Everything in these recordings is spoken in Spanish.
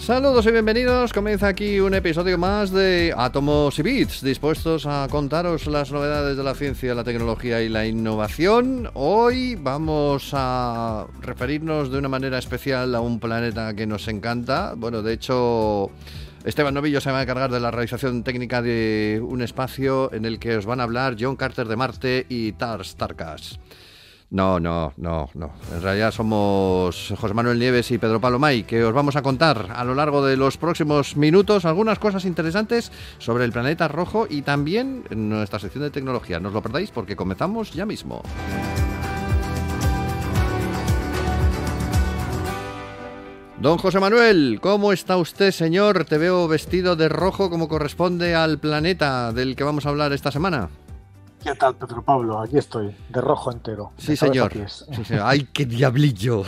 Saludos y bienvenidos. Comienza aquí un episodio más de Átomos y Bits, dispuestos a contaros las novedades de la ciencia, la tecnología y la innovación. Hoy vamos a referirnos de una manera especial a un planeta que nos encanta. Bueno, de hecho, Esteban Novillo se va a encargar de la realización técnica de un espacio en el que os van a hablar John Carter de Marte y Tars Tarkas. No. En realidad somos José Manuel Nieves y Pedro Palomay, que os vamos a contar a lo largo de los próximos minutos algunas cosas interesantes sobre el planeta rojo y también en nuestra sección de tecnología. No os lo perdáis porque comenzamos ya mismo. Don José Manuel, ¿cómo está usted, señor? Te veo vestido de rojo como corresponde al planeta del que vamos a hablar esta semana. ¿Qué tal, Pedro Pablo? Aquí estoy, de rojo entero, de Sí, cabeza a señor. pies. Sí, señor. ¡Ay, qué diablillo!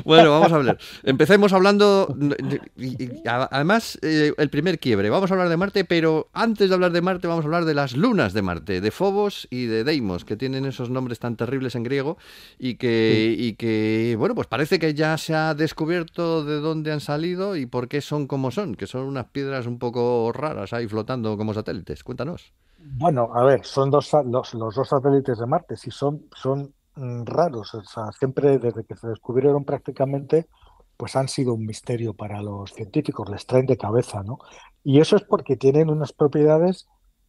Bueno, vamos a hablar. Empecemos hablando. Además, el primer quiebre. Vamos a hablar de Marte, pero antes de hablar de Marte, vamos a hablar de las lunas de Marte, de Phobos y de Deimos, que tienen esos nombres tan terribles en griego Sí. bueno, pues parece que ya se ha descubierto de dónde han salido y por qué son como son, que son unas piedras un poco raras ahí flotando como satélites. Cuéntanos. Bueno, a ver, son los dos satélites de Marte, sí son raros, o sea, siempre desde que se descubrieron prácticamente, pues han sido un misterio para los científicos, les traen de cabeza, ¿no? Y eso es porque tienen unas propiedades,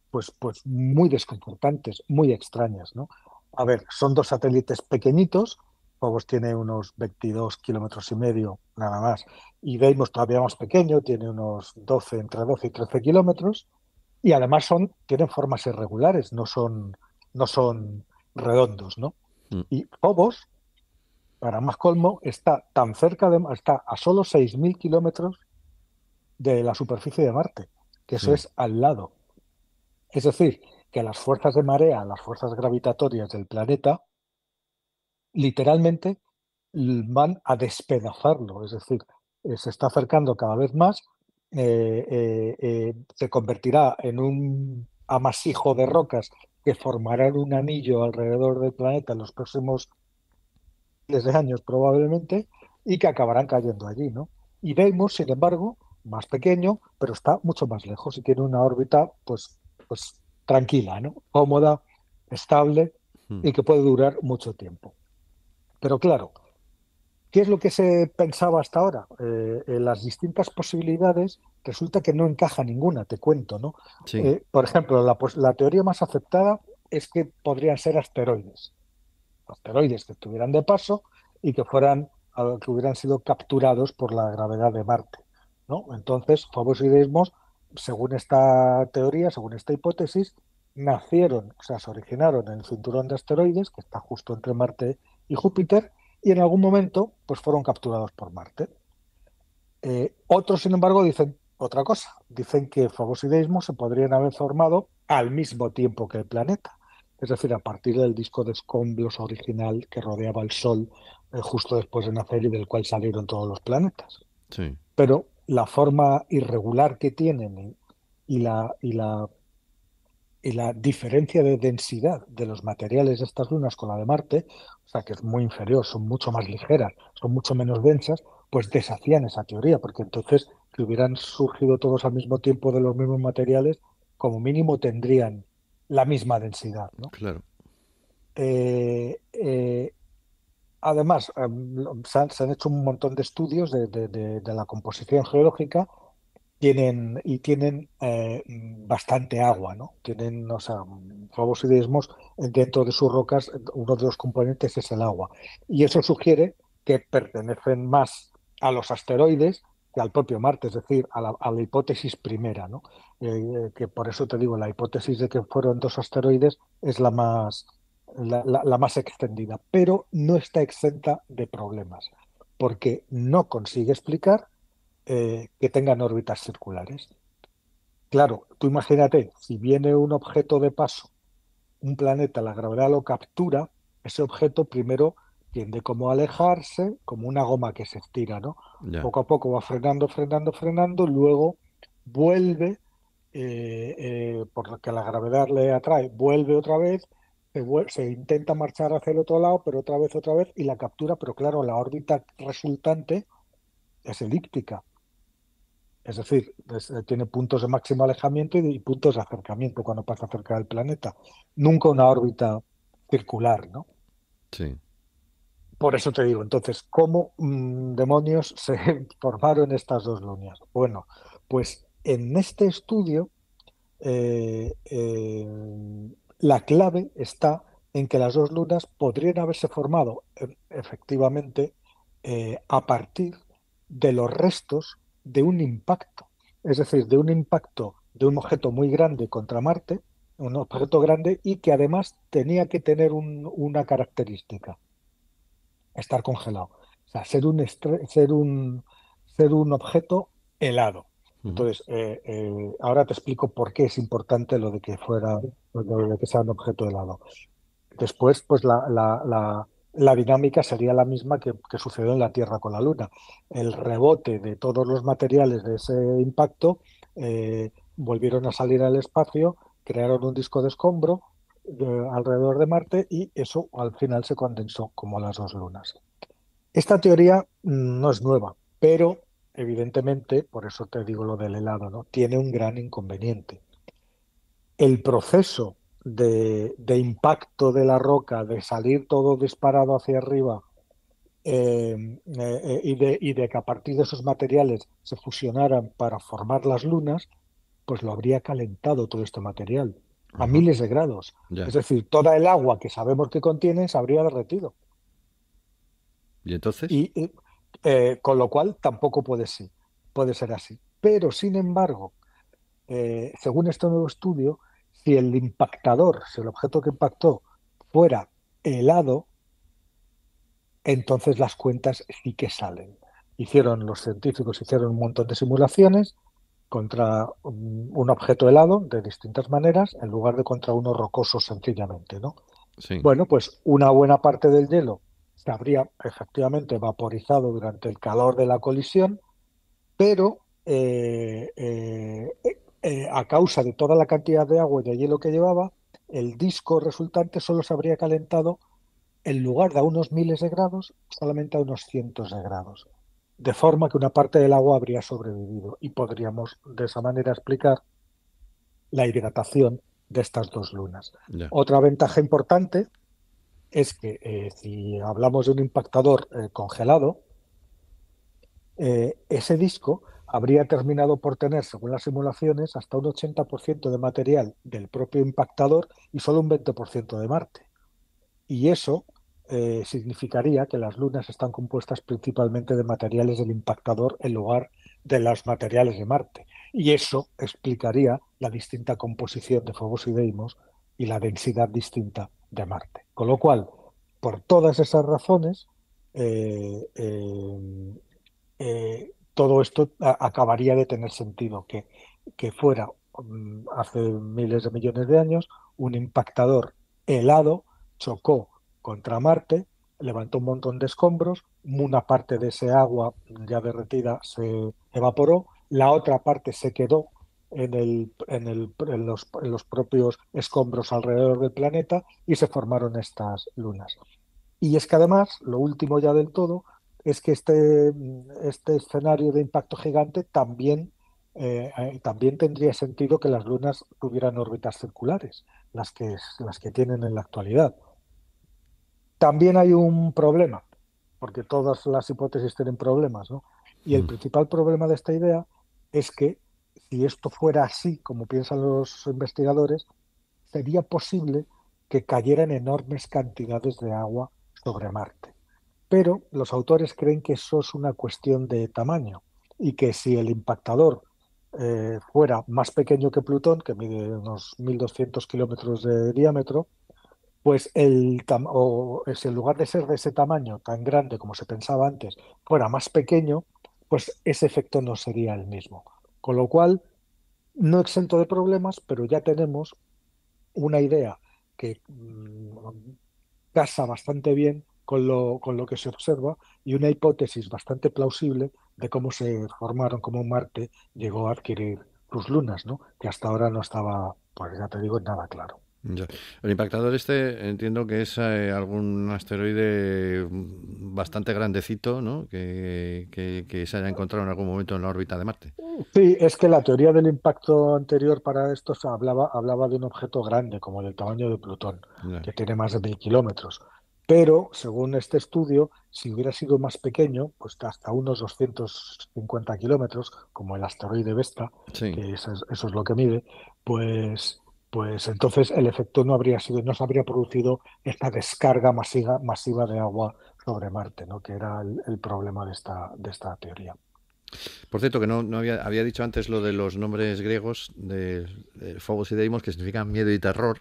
pues muy desconcertantes, muy extrañas, ¿no? A ver, son dos satélites pequeñitos, Phobos tiene unos 22 kilómetros y medio, nada más, y Deimos todavía más pequeño, tiene unos 12, entre 12 y 13 kilómetros. Y además tienen formas irregulares, no son redondos, ¿no? Mm, Y Phobos, para más colmo, está tan cerca está a solo 6.000 kilómetros de la superficie de Marte, que eso sí. es al lado. Es decir, que las fuerzas de marea, las fuerzas gravitatorias del planeta, literalmente van a despedazarlo. Es decir, se está acercando cada vez más, se convertirá en un amasijo de rocas que formarán un anillo alrededor del planeta en los próximos miles de años probablemente y que acabarán cayendo allí, ¿no? Y Deimos, sin embargo, más pequeño, pero está mucho más lejos y tiene una órbita, pues tranquila, ¿no? Cómoda, estable Mm, y que puede durar mucho tiempo. Pero claro, ¿qué es lo que se pensaba hasta ahora? En las distintas posibilidades resulta que no encaja ninguna, te cuento, ¿no? sí. Por ejemplo, la teoría más aceptada es que podrían ser asteroides que estuvieran de paso y que hubieran sido capturados por la gravedad de Marte, ¿no? Entonces, Phobos y Deimos, según esta teoría, según esta hipótesis, nacieron, o sea, se originaron en el cinturón de asteroides, que está justo entre Marte y Júpiter, y en algún momento, pues fueron capturados por Marte. Otros, sin embargo, dicen otra cosa. Dicen que Phobos y Deimos se podrían haber formado al mismo tiempo que el planeta. Es decir, a partir del disco de escombros original que rodeaba el Sol justo después de nacer y del cual salieron todos los planetas. Sí. Pero la forma irregular que tienen y la diferencia de densidad de los materiales de estas lunas con la de Marte, o sea que es muy inferior, son mucho más ligeras, son mucho menos densas, pues deshacían esa teoría, porque entonces que hubieran surgido todos al mismo tiempo de los mismos materiales, como mínimo tendrían la misma densidad, ¿no? Claro. Eh, eh, Además, se han hecho un montón de estudios de la composición geológica tienen bastante agua, ¿no? Tienen, o sea, Phobos y Deimos, dentro de sus rocas, uno de los componentes es el agua. Y eso sugiere que pertenecen más a los asteroides que al propio Marte, es decir, a la hipótesis primera, ¿no? Que por eso te digo, la hipótesis de que fueron dos asteroides es la más extendida, pero no está exenta de problemas, porque no consigue explicar que tengan órbitas circulares. Claro, tú imagínate, si viene un objeto de paso, un planeta, la gravedad lo captura, ese objeto primero tiende como a alejarse, como una goma que se estira, ¿no? Ya. Poco a poco va frenando, frenando, frenando, luego vuelve, por lo que la gravedad le atrae, vuelve otra vez, se intenta marchar hacia el otro lado, pero otra vez, y la captura, pero claro, la órbita resultante es elíptica. Es decir, tiene puntos de máximo alejamiento y puntos de acercamiento cuando pasa cerca del planeta. Nunca una órbita circular, ¿no? Sí. Por eso te digo, entonces, ¿cómo demonios se formaron estas dos lunas? Bueno, pues en este estudio eh, eh, la clave está en que las dos lunas podrían haberse formado efectivamente a partir de los restos de un impacto, es decir, de un impacto de un objeto muy grande contra Marte, un objeto grande y que además tenía que tener una característica, estar congelado. O sea, ser un objeto helado. Ujú. Entonces, ahora te explico por qué es importante lo de que sea un objeto helado. Después, pues la dinámica sería la misma que sucedió en la Tierra con la Luna. El rebote de todos los materiales de ese impacto volvieron a salir al espacio, crearon un disco de escombro alrededor de Marte y eso al final se condensó como las dos lunas. Esta teoría no es nueva, pero evidentemente, por eso te digo lo del helado, ¿no? Tiene un gran inconveniente. El proceso de impacto de la roca, de salir todo disparado hacia arriba y de que a partir de esos materiales se fusionaran para formar las lunas, pues lo habría calentado todo este material a Ajá. miles de grados. Es Ya. decir, toda el agua que sabemos que contiene se habría derretido. ¿Y entonces? Y con lo cual tampoco puede ser así. Pero, sin embargo, según este nuevo estudio, si el impactador, si el objeto que impactó fuera helado, entonces las cuentas sí que salen. Los científicos hicieron un montón de simulaciones contra un objeto helado de distintas maneras, en lugar de contra uno rocoso sencillamente, ¿no? Sí. Bueno, pues una buena parte del hielo se habría efectivamente vaporizado durante el calor de la colisión, pero a causa de toda la cantidad de agua y de hielo que llevaba, el disco resultante solo se habría calentado en lugar de a unos miles de grados, solamente a unos cientos de grados. De forma que una parte del agua habría sobrevivido y podríamos de esa manera explicar la hidratación de estas dos lunas. Ya. Otra ventaja importante es que si hablamos de un impactador congelado, ese disco habría terminado por tener, según las simulaciones, hasta un 80% de material del propio impactador y solo un 20% de Marte. Y eso significaría que las lunas están compuestas principalmente de materiales del impactador en lugar de los materiales de Marte. Y eso explicaría la distinta composición de Phobos y Deimos y la densidad distinta de Marte. Con lo cual, por todas esas razones, eh, eh, todo esto acabaría de tener sentido, que fuera hace miles de millones de años un impactador helado, chocó contra Marte, levantó un montón de escombros, una parte de ese agua ya derretida se evaporó, la otra parte se quedó en los propios escombros alrededor del planeta y se formaron estas lunas. Y es que además, lo último ya del todo, es que este escenario de impacto gigante también tendría sentido que las lunas tuvieran órbitas circulares, las que tienen en la actualidad. También hay un problema, porque todas las hipótesis tienen problemas, ¿no? Y el Mm. principal problema de esta idea es que si esto fuera así, como piensan los investigadores, sería posible que cayeran enormes cantidades de agua sobre Marte. Pero los autores creen que eso es una cuestión de tamaño y que si el impactador fuera más pequeño que Plutón, que mide unos 1.200 kilómetros de diámetro, pues o si en lugar de ser de ese tamaño tan grande como se pensaba antes, fuera más pequeño, pues ese efecto no sería el mismo. Con lo cual, no exento de problemas, pero ya tenemos una idea que casa bastante bien con lo que se observa y una hipótesis bastante plausible de cómo se formaron, cómo Marte llegó a adquirir sus lunas, ¿no? Que hasta ahora no estaba, pues ya te digo, nada claro. Ya. El impactador este entiendo que es algún asteroide bastante grandecito, ¿no? Que se haya encontrado en algún momento en la órbita de Marte. Sí, es que la teoría del impacto anterior para esto hablaba de un objeto grande, como del tamaño de Plutón, Ya. que tiene más de 1000 kilómetros. Pero, según este estudio, si hubiera sido más pequeño, pues hasta unos 250 kilómetros, como el asteroide Vesta, Sí. que eso es lo que mide, pues, pues entonces el efecto no habría sido, no se habría producido esta descarga masiva de agua sobre Marte, ¿no? Que era el problema de esta teoría. Por cierto, que no había dicho antes lo de los nombres griegos de Phobos y Deimos, que significan miedo y terror,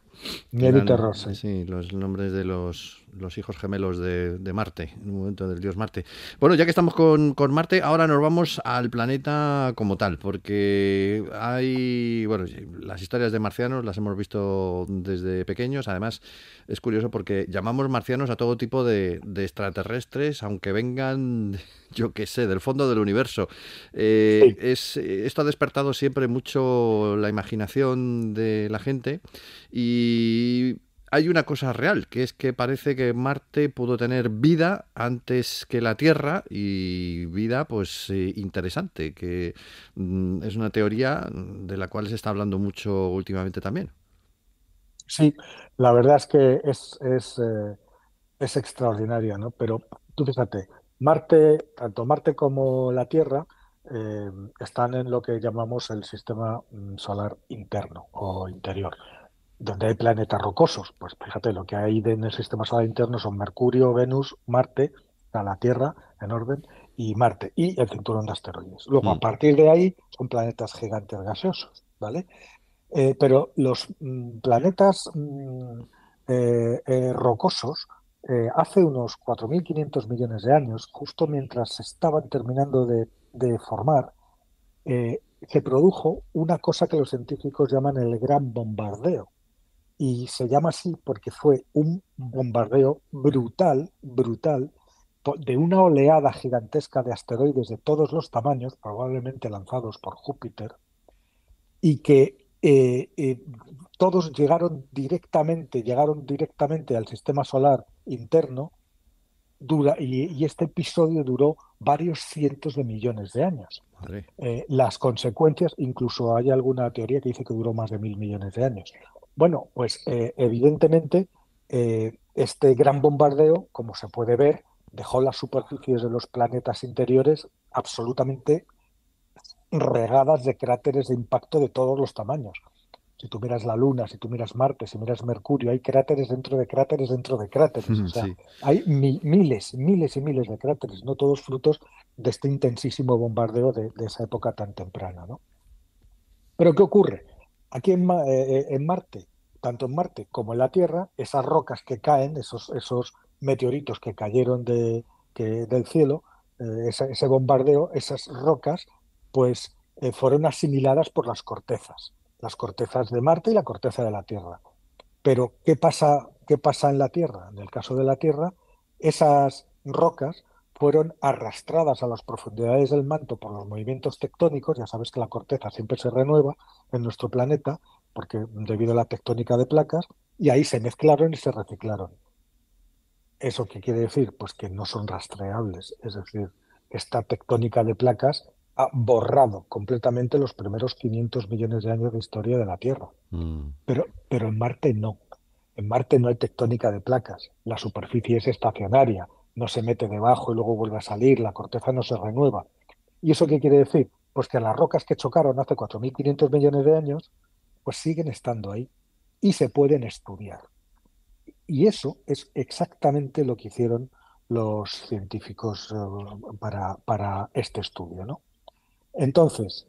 que Miedo y eran terror, sí. sí, los nombres de los hijos gemelos de Marte, en un momento del dios Marte. Bueno, ya que estamos con Marte, ahora nos vamos al planeta como tal, porque hay, bueno, sí, las historias de marcianos las hemos visto desde pequeños. Además, es curioso porque llamamos marcianos a todo tipo de extraterrestres, aunque vengan, yo qué sé, del fondo del universo. Sí, Esto ha despertado siempre mucho la imaginación de la gente y hay una cosa real, que es que parece que Marte pudo tener vida antes que la Tierra y vida pues interesante, que es una teoría de la cual se está hablando mucho últimamente también. sí, la verdad es que es extraordinaria, ¿no? Pero tú fíjate, Marte, tanto Marte como la Tierra, eh, están en lo que llamamos el sistema solar interno o interior, donde hay planetas rocosos. Pues fíjate, lo que hay en el sistema solar interno son Mercurio, Venus, Marte, está la Tierra en orden, y Marte, y el cinturón de asteroides. Luego, a Mm, partir de ahí, son planetas gigantes gaseosos, ¿vale? Pero los planetas rocosos, hace unos 4.500 millones de años, justo mientras se estaban terminando de formar, se produjo una cosa que los científicos llaman el Gran Bombardeo. Y se llama así porque fue un bombardeo brutal, brutal, de una oleada gigantesca de asteroides de todos los tamaños, probablemente lanzados por Júpiter, y que todos llegaron directamente al sistema solar interno, y este episodio duró varios cientos de millones de años. madre. Las consecuencias, incluso hay alguna teoría que dice que duró más de 1000 millones de años. Bueno, pues evidentemente este gran bombardeo, como se puede ver, dejó las superficies de los planetas interiores absolutamente regadas de cráteres de impacto de todos los tamaños. Si tú miras la Luna, si tú miras Marte, si miras Mercurio, hay cráteres dentro de cráteres dentro de cráteres. O sea, Sí. hay miles, miles y miles de cráteres, no todos frutos de este intensísimo bombardeo de esa época tan temprana, ¿no? Pero ¿qué ocurre? Aquí en Marte, tanto en Marte como en la Tierra, esas rocas que caen, esos meteoritos que cayeron del cielo, ese bombardeo, esas rocas, pues fueron asimiladas por las cortezas de Marte y la corteza de la Tierra. Pero qué pasa en la Tierra? En el caso de la Tierra, esas rocas fueron arrastradas a las profundidades del manto por los movimientos tectónicos. Ya sabes que la corteza siempre se renueva en nuestro planeta, porque debido a la tectónica de placas, y ahí se mezclaron y se reciclaron. ¿Eso qué quiere decir? Pues que no son rastreables. Es decir, esta tectónica de placas ha borrado completamente los primeros 500 millones de años de historia de la Tierra. Mm. Pero en Marte no. En Marte no hay tectónica de placas. La superficie es estacionaria, no se mete debajo y luego vuelve a salir, la corteza no se renueva. ¿Y eso qué quiere decir? Pues que las rocas que chocaron hace 4.500 millones de años, pues siguen estando ahí y se pueden estudiar. Y eso es exactamente lo que hicieron los científicos para este estudio, ¿no? Entonces,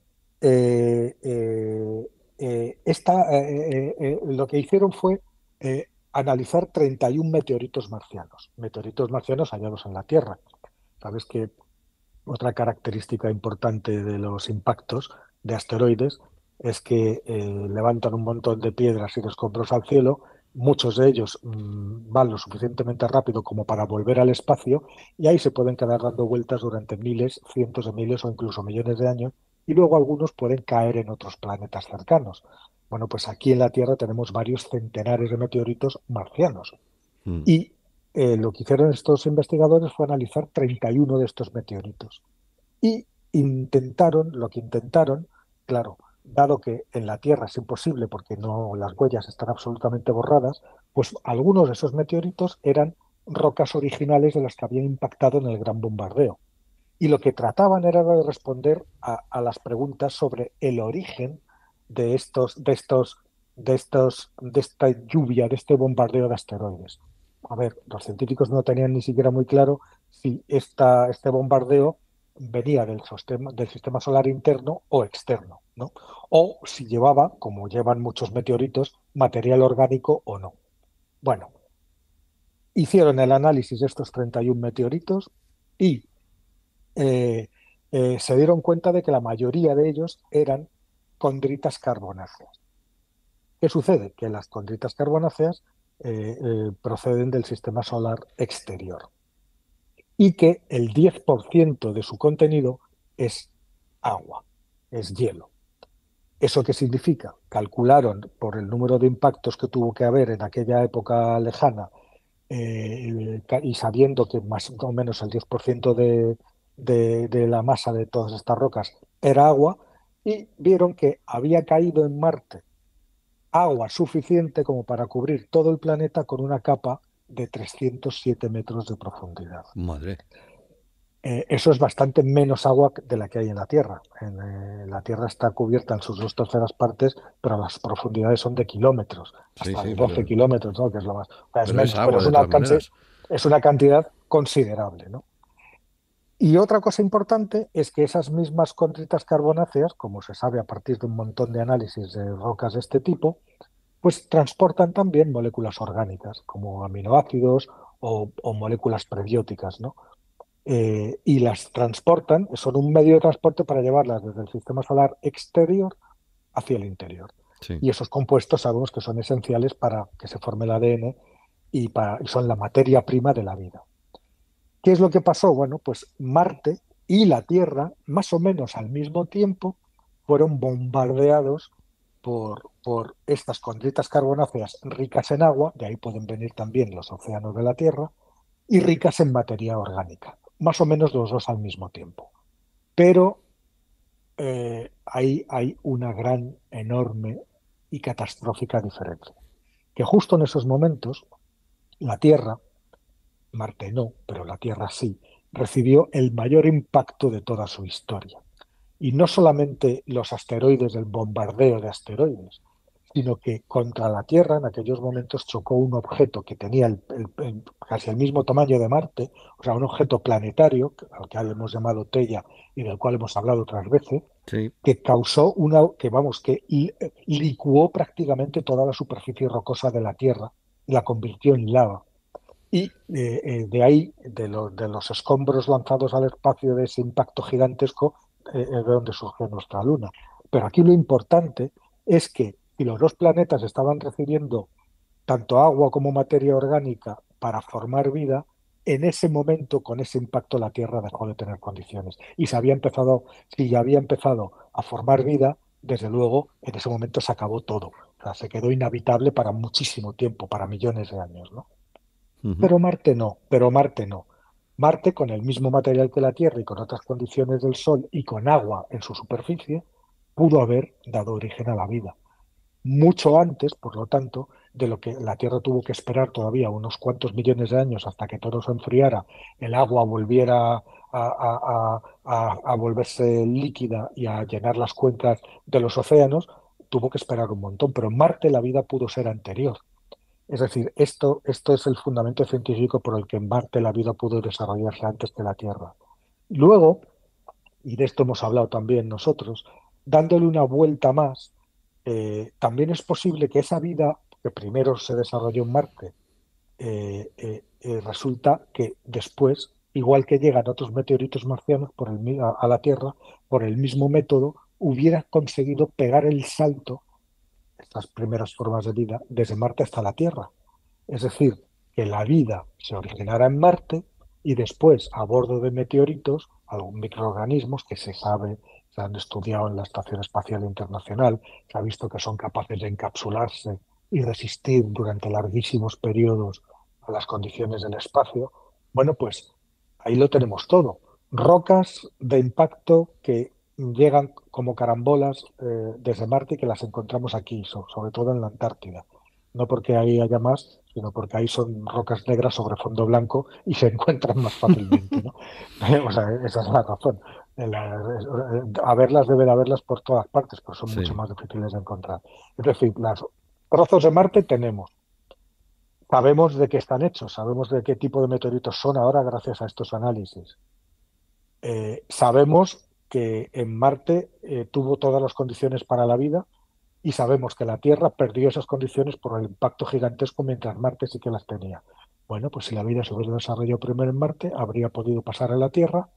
lo que hicieron fue analizar 31 meteoritos marcianos hallados en la Tierra. Sabes que otra característica importante de los impactos de asteroides es que levantan un montón de piedras y de escombros al cielo. Muchos de ellos van lo suficientemente rápido como para volver al espacio, y ahí se pueden quedar dando vueltas durante miles, cientos de miles o incluso millones de años, y luego algunos pueden caer en otros planetas cercanos. Bueno, pues aquí en la Tierra tenemos varios centenares de meteoritos marcianos. Mm. Y lo que hicieron estos investigadores fue analizar 31 de estos meteoritos. Y lo que intentaron, claro, dado que en la Tierra es imposible porque no, las huellas están absolutamente borradas, pues algunos de esos meteoritos eran rocas originales de las que habían impactado en el gran bombardeo. Y lo que trataban era de responder a las preguntas sobre el origen de esta lluvia, de este bombardeo de asteroides. A ver, los científicos no tenían ni siquiera muy claro si este bombardeo venía del sistema solar interno o externo, ¿no? O si llevaba, como llevan muchos meteoritos, material orgánico o no. Bueno, hicieron el análisis de estos 31 meteoritos y eh, se dieron cuenta de que la mayoría de ellos eran condritas carbonáceas. ¿Qué sucede? Que las condritas carbonáceas proceden del sistema solar exterior y que el 10% de su contenido es agua, es hielo. ¿Eso qué significa? Calcularon por el número de impactos que tuvo que haber en aquella época lejana y sabiendo que más o menos el 10% de la masa de todas estas rocas era agua, y vieron que había caído en Marte agua suficiente como para cubrir todo el planeta con una capa de 307 metros de profundidad. Madre. Eso es bastante menos agua de la que hay en la Tierra. La Tierra está cubierta en sus dos terceras partes, pero las profundidades son de kilómetros, Sí, hasta sí, de 12 kilómetros, ¿no? Que es lo más. O sea, es pero es menos, pero agua de todas maneras. es una cantidad considerable, ¿no? Y otra cosa importante es que esas mismas condritas carbonáceas, como se sabe a partir de un montón de análisis de rocas de este tipo, pues transportan también moléculas orgánicas, como aminoácidos o moléculas prebióticas, ¿no? Y las transportan, son un medio de transporte para llevarlas desde el sistema solar exterior hacia el interior. Sí. Y esos compuestos sabemos que son esenciales para que se forme el ADN y son la materia prima de la vida. ¿Qué es lo que pasó? Bueno, pues Marte y la Tierra, más o menos al mismo tiempo, fueron bombardeados por estas condritas carbonáceas ricas en agua, de ahí pueden venir también los océanos de la Tierra, y ricas en materia orgánica, más o menos los dos al mismo tiempo. Pero ahí hay una gran, enorme y catastrófica diferencia, que justo en esos momentos la Tierra, Marte no, pero la Tierra sí, recibió el mayor impacto de toda su historia. Y no solamente los asteroides, el bombardeo de asteroides, sino que contra la Tierra en aquellos momentos chocó un objeto que tenía casi el mismo tamaño de Marte, o sea, un objeto planetario, al que hemos llamado Teia y del cual hemos hablado otras veces, Sí. que causó licuó prácticamente toda la superficie rocosa de la Tierra y la convirtió en lava. Y de ahí, de los escombros lanzados al espacio de ese impacto gigantesco, es de donde surgió nuestra Luna. Pero aquí lo importante es que si los dos planetas estaban recibiendo tanto agua como materia orgánica para formar vida, en ese momento, con ese impacto, la Tierra dejó de tener condiciones. Y si ya había empezado a formar vida, desde luego, en ese momento se acabó todo. O sea, se quedó inhabitable para muchísimo tiempo, para millones de años, ¿no? Ujú. Pero Marte no. Marte, con el mismo material que la Tierra y con otras condiciones del Sol y con agua en su superficie, pudo haber dado origen a la vida. Mucho antes, por lo tanto, de lo que la Tierra tuvo que esperar todavía unos cuantos millones de años hasta que todo se enfriara, el agua volviera a volverse líquida y a llenar las cuencas de los océanos, tuvo que esperar un montón. Pero en Marte la vida pudo ser anterior. Es decir, esto es el fundamento científico por el que en Marte la vida pudo desarrollarse antes que la Tierra. Luego, y de esto hemos hablado también nosotros, dándole una vuelta más, también es posible que esa vida que primero se desarrolló en Marte, resulta que después, igual que llegan otros meteoritos marcianos a la Tierra, por el mismo método, hubiera conseguido pegar el salto, estas primeras formas de vida, desde Marte hasta la Tierra. Es decir, que la vida se originara en Marte y después, a bordo de meteoritos, algún microorganismos que se sabe se han estudiado en la Estación Espacial Internacional, se ha visto que son capaces de encapsularse y resistir durante larguísimos periodos a las condiciones del espacio. Bueno, pues ahí lo tenemos todo. Rocas de impacto que llegan como carambolas desde Marte y que las encontramos aquí, sobre todo en la Antártida. No porque ahí haya más, sino porque ahí son rocas negras sobre fondo blanco y se encuentran más fácilmente, ¿no? O sea, esa es la razón. A verlas debe de haberlas por todas partes, pero son mucho Sí. más difíciles de encontrar. Es decir, los trozos de Marte tenemos. Sabemos de qué están hechos, sabemos de qué tipo de meteoritos son ahora gracias a estos análisis. Sabemos que en Marte tuvo todas las condiciones para la vida y sabemos que la Tierra perdió esas condiciones por el impacto gigantesco mientras Marte sí que las tenía. Bueno, pues si la vida se hubiera desarrollado primero en Marte, habría podido pasar a la Tierra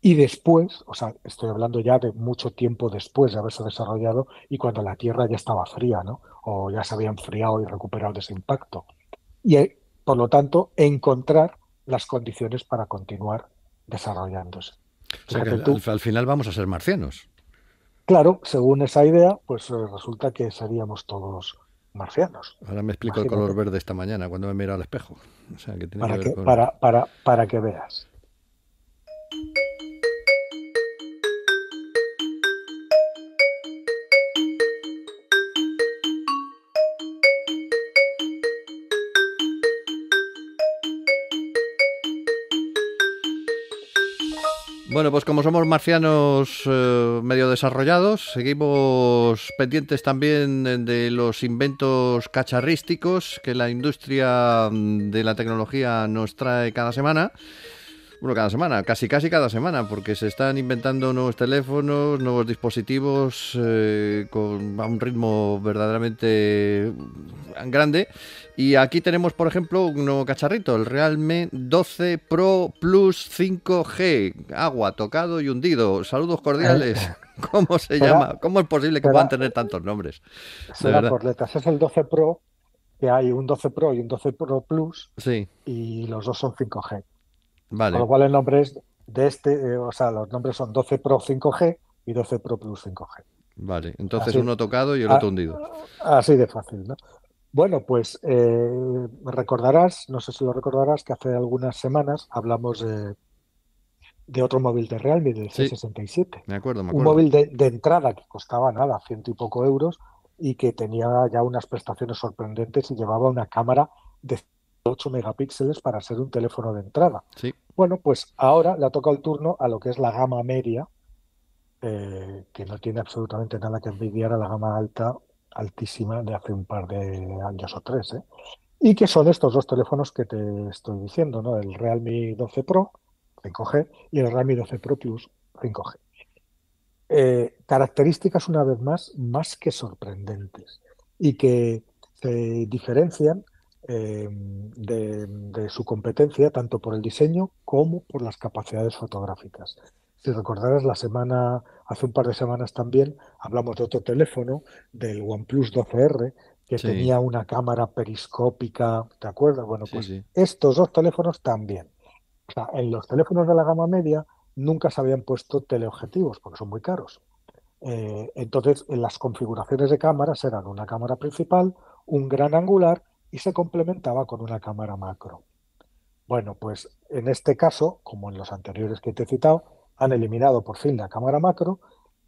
y después, o sea, estoy hablando ya de mucho tiempo después de haberse desarrollado y cuando la Tierra ya estaba fría, ¿no? O ya se había enfriado y recuperado de ese impacto. Y, por lo tanto, encontrar las condiciones para continuar desarrollándose. O sea que Fíjate tú, al final vamos a ser marcianos. claro, según esa idea, pues resulta que seríamos todos marcianos. Ahora me explico el color Imagínate, verde esta mañana cuando me miro al espejo. O sea que tiene que para ver que, con... para que veas. Bueno, pues como somos marcianos medio desarrollados, seguimos pendientes también de los inventos cacharrísticos que la industria de la tecnología nos trae cada semana. Bueno, cada semana, casi cada semana, porque se están inventando nuevos teléfonos, nuevos dispositivos a un ritmo verdaderamente grande. Y aquí tenemos, por ejemplo, un nuevo cacharrito, el Realme 12 Pro Plus 5G. Agua, tocado y hundido. Saludos cordiales. Eh, ¿Cómo se será, llama? ¿Cómo es posible que puedan será, tener tantos nombres? De será verdad. por letras. Es el 12 Pro, que hay un 12 Pro y un 12 Pro Plus, Sí, y los dos son 5G. Con vale, lo cual el nombre es de este, o sea, los nombres son 12 Pro 5G y 12 Pro Plus 5G. vale. Entonces Así, uno tocado y el otro a- hundido. así de fácil, ¿no? Bueno, pues recordarás, no sé si lo recordarás, que hace algunas semanas hablamos de otro móvil de Realme, del Sí, C67. me acuerdo, me Un acuerdo. móvil de entrada que costaba nada, ciento y poco euros, y que tenía ya unas prestaciones sorprendentes y llevaba una cámara de 8 megapíxeles para ser un teléfono de entrada. Sí. Bueno, pues ahora le ha tocado el turno a lo que es la gama media, que no tiene absolutamente nada que envidiar a la gama alta, altísima de hace un par de años o tres, ¿eh? Y que son estos dos teléfonos que te estoy diciendo, ¿no? El Realme 12 Pro 5G y el Realme 12 Pro Plus 5G. Características, una vez más que sorprendentes y que se diferencian de su competencia tanto por el diseño como por las capacidades fotográficas. Si recordarás hace un par de semanas también, hablamos de otro teléfono, del OnePlus 12R, que Sí, tenía una cámara periscópica, ¿te acuerdas? Bueno, sí, pues sí. estos dos teléfonos también. O sea, en los teléfonos de la gama media nunca se habían puesto teleobjetivos porque son muy caros. Entonces, en las configuraciones de cámaras eran una cámara principal, un gran angular y se complementaba con una cámara macro. Bueno, pues en este caso, como en los anteriores que te he citado, han eliminado por fin la cámara macro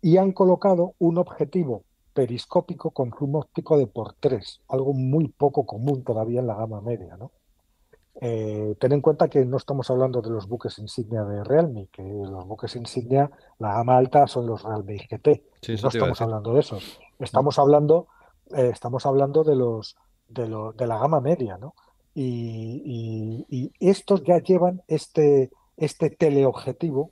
y han colocado un objetivo periscópico con zoom óptico de por 3, algo muy poco común todavía en la gama media, ¿no? Ten en cuenta que no estamos hablando de los buques insignia de Realme, que los buques insignia, la gama alta son los Realme GT, Sí, y no eso te iba a estamos decir. hablando de esos. Mm. Estamos hablando de la gama media, ¿no? Y estos ya llevan este teleobjetivo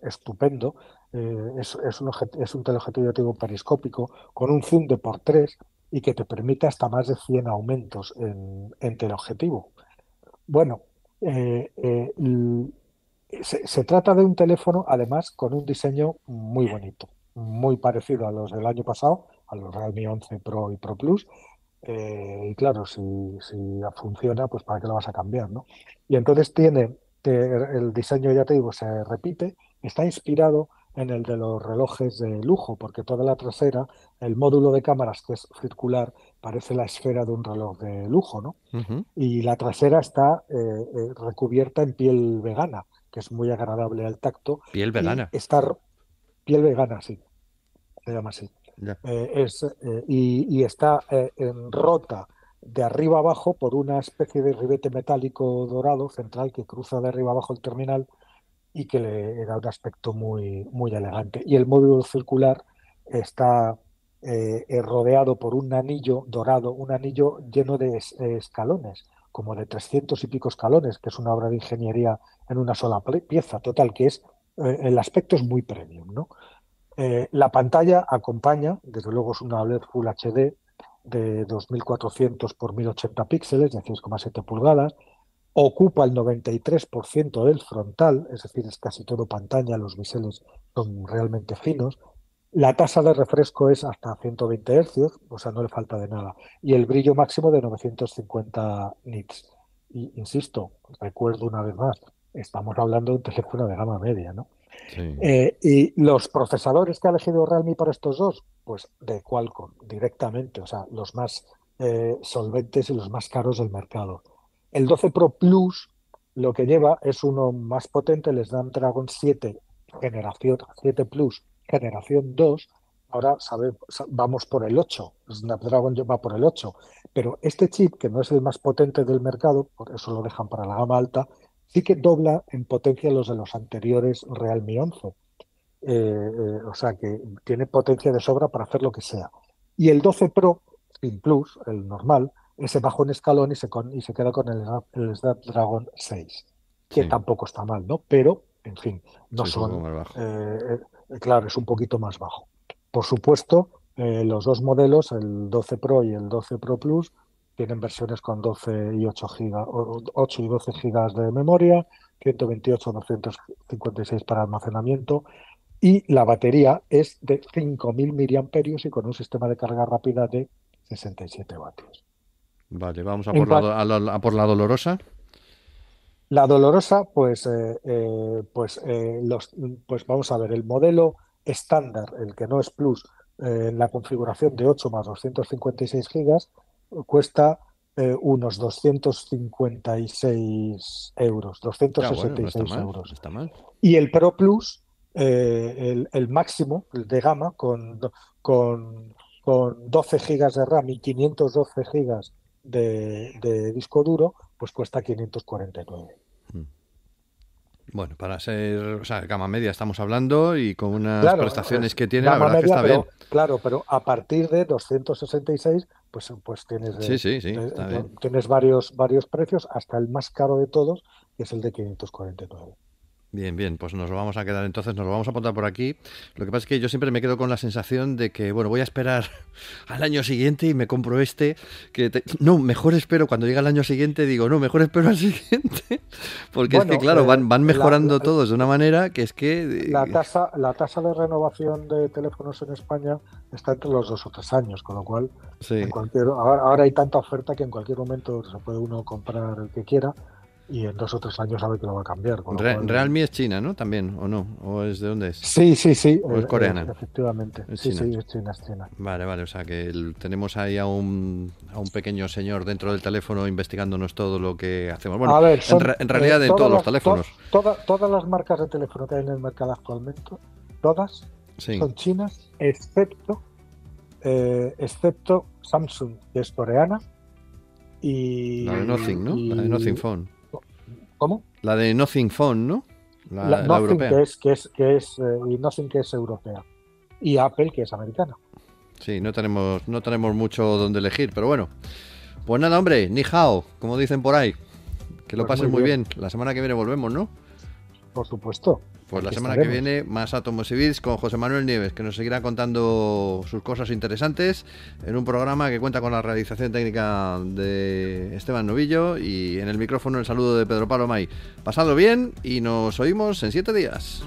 estupendo. Es un teleobjetivo periscópico con un zoom de por 3 y que te permite hasta más de 100 aumentos en teleobjetivo. Bueno, eh, eh, l- se trata de un teléfono, además, con un diseño muy bonito, muy parecido a los del año pasado, a los Realme 11 Pro y Pro Plus. Y claro, si funciona, pues ¿para qué lo vas a cambiar, no? Y entonces el diseño, ya te digo, se repite, está inspirado en el de los relojes de lujo, porque toda la trasera, el módulo de cámaras que es circular, parece la esfera de un reloj de lujo, ¿no? Ujú. Y la trasera está recubierta en piel vegana, que es muy agradable al tacto, Piel y vegana. está piel vegana, sí, se llama así. Ya. Y está rota de arriba abajo por una especie de ribete metálico dorado central que cruza de arriba abajo el terminal y que le da un aspecto muy, muy elegante. Y el módulo circular está rodeado por un anillo dorado, un anillo lleno de escalones, como de 300 y pico escalones, que es una obra de ingeniería en una sola pieza. Total, que es el aspecto es muy premium, ¿no? La pantalla acompaña, desde luego es una OLED Full HD de 2400 por 1080 píxeles, de 6,7 pulgadas, ocupa el 93% del frontal, es decir, es casi todo pantalla, los biseles son realmente finos. La tasa de refresco es hasta 120 hercios, o sea, no le falta de nada. Y el brillo máximo de 950 nits. Y insisto, recuerdo una vez más, estamos hablando de un teléfono de gama media, ¿no? Sí. Y los procesadores que ha elegido Realme para estos dos, pues de Qualcomm directamente, o sea, los más solventes y los más caros del mercado. El 12 Pro Plus lo que lleva es uno más potente, el Snapdragon 7 generación 7 Plus generación 2. Ahora vamos por el 8, Snapdragon va por el 8, pero este chip, que no es el más potente del mercado, por eso lo dejan para la gama alta, sí que dobla en potencia los de los anteriores Realme 11. O sea que tiene potencia de sobra para hacer lo que sea. Y el 12 Pro, sin Plus, el normal, ese bajó en escalón y se queda con el Snapdragon 6, que Sí. tampoco está mal, ¿no? Pero, en fin, no Sí, es un poco son, más bajo. claro, es un poquito más bajo. Por supuesto, los dos modelos, el 12 Pro y el 12 Pro Plus, tienen versiones con 12 y 8 gigas, 8 y 12 gigas de memoria, 128, 256 para almacenamiento, y la batería es de 5.000 miliamperios y con un sistema de carga rápida de 67 vatios. Vale, vamos a En por la, cua- a por la dolorosa. la dolorosa, pues vamos a ver, el modelo estándar, el que no es Plus, en la configuración de 8 más 256 gigas, cuesta unos 256 euros, Ya, bueno, no está 266 mal, no euros. está mal. Y el Pro Plus, el máximo, el de gama, con, con 12 gigas de RAM y 512 gigas de disco duro, pues cuesta 549. Mm. Bueno, para ser, o sea, gama media estamos hablando y con unas Claro, prestaciones es que tiene, la gama verdad es que media, está bien. pero claro, pero a partir de 266, pues Sí, sí, sí, está bien. tienes varios precios, hasta el más caro de todos, que es el de 549. Bien, bien, pues nos lo vamos a quedar entonces, nos lo vamos a apuntar por aquí. Lo que pasa es que yo siempre me quedo con la sensación de que, bueno, voy a esperar al año siguiente y me compro este, no, mejor espero cuando llega el año siguiente, digo, no, mejor espero al siguiente, porque es que, Bueno, claro, van mejorando todos de una manera que es que... la tasa de renovación de teléfonos en España está entre los 2 o 3 años, con lo cual sí. ahora hay tanta oferta que en cualquier momento se puede uno comprar el que quiera y en 2 o 3 años sabe que lo va a cambiar, con lo cual Realme es China, ¿no? También, ¿o no? ¿O es de dónde es? sí, sí, sí, ¿O es coreana? efectivamente, Es sí, China. sí, es China, es China. Vale, vale, o sea que tenemos ahí a un pequeño señor dentro del teléfono investigándonos todo lo que hacemos. Bueno, A ver, en realidad en todos los teléfonos. todas las marcas de teléfono que hay en el mercado actualmente, todas Sí, son chinas, excepto Samsung, que es coreana, la de Nothing, ¿no? La de Nothing y Phone. ¿cómo? La de Nothing Phone, ¿no? La Nothing, europea. y Nothing, que es europea, y Apple, que es americana. Sí, no tenemos mucho donde elegir, pero bueno. Pues nada, hombre, ni hao, como dicen por ahí. Que lo Pues pases muy muy bien, bien. La semana que viene volvemos, ¿no? por supuesto, Pues la aquí semana que estaremos. viene más Átomos y Bits con José Manuel Nieves, que nos seguirá contando sus cosas interesantes en un programa que cuenta con la realización técnica de Esteban Novillo y en el micrófono el saludo de Pedro Pablo May. Pasadlo bien y nos oímos en 7 días.